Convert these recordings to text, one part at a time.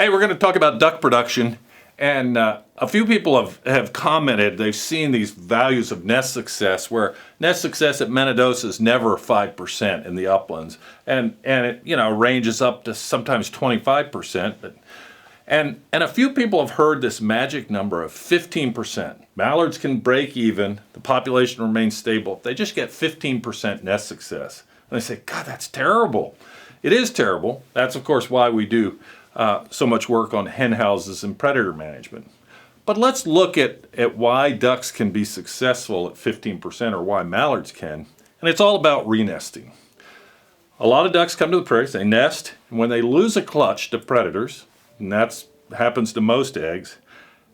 Hey, we're going to talk about duck production, and a few people have commented they've seen these values of nest success where nest success at Mendoza is never 5% in the uplands, and it ranges up to sometimes 25%. And a few people have heard this magic number of 15%. Mallards can break even, the population remains stable if they just get 15% nest success. And they say, God, that's terrible. It is terrible. That's of course why we do so much work on hen houses and predator management. But let's look at why ducks can be successful at 15% or why mallards can. And it's all about renesting. A lot of ducks come to the prairies, they nest, and when they lose a clutch to predators, and that happens to most eggs,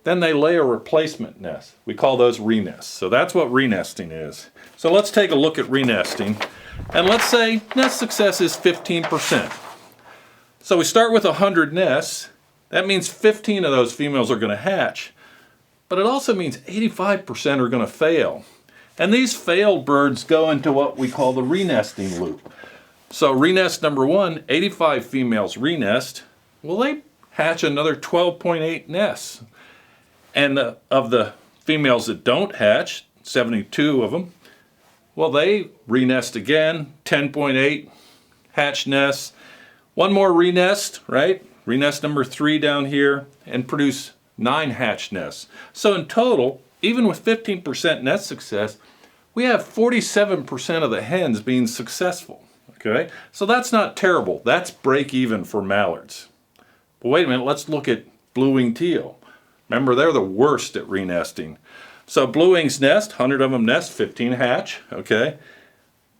then they lay a replacement nest. We call those renests. So that's what renesting is. So let's take a look at renesting. And let's say nest success is 15%. So we start with 100 nests. That means 15 of those females are going to hatch. But it also means 85% are going to fail. And these failed birds go into what we call the renesting loop. So renest number 1, 85 females renest. Well, they hatch another 12.8 nests. And of the females that don't hatch, 72 of them, well, they renest again, 10.8 hatch nests. One more renest, right? Renest number 3 down here, and produce 9 hatch nests. So in total, even with 15% nest success, we have 47% of the hens being successful, okay? So that's not terrible. That's break even for mallards. But wait a minute, let's look at blue-winged teal. Remember, they're the worst at renesting. So blue-wings nest, 100 of them nest, 15 hatch, okay?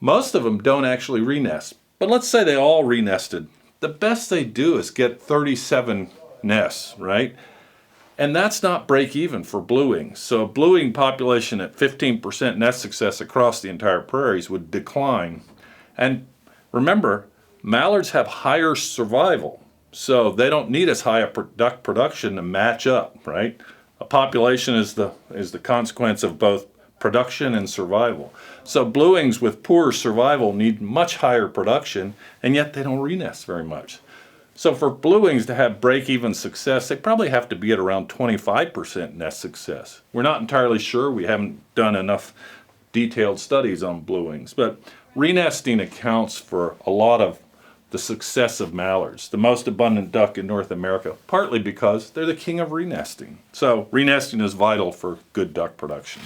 Most of them don't actually renest. But let's say they all renested. The best they do is get 37 nests, right? And that's not break even for blue-wings. So a blue-wing population at 15% nest success across the entire prairies would decline. And remember, mallards have higher survival. So they don't need as high a duck production to match up, right? A population is the consequence of both production and survival. So blue-wings with poor survival need much higher production, and yet they don't renest very much. So for blue-wings to have break-even success, they probably have to be at around 25% nest success. We're not entirely sure. We haven't done enough detailed studies on blue-wings, but renesting accounts for a lot of the success of mallards, the most abundant duck in North America, partly because they're the king of renesting. So renesting is vital for good duck production.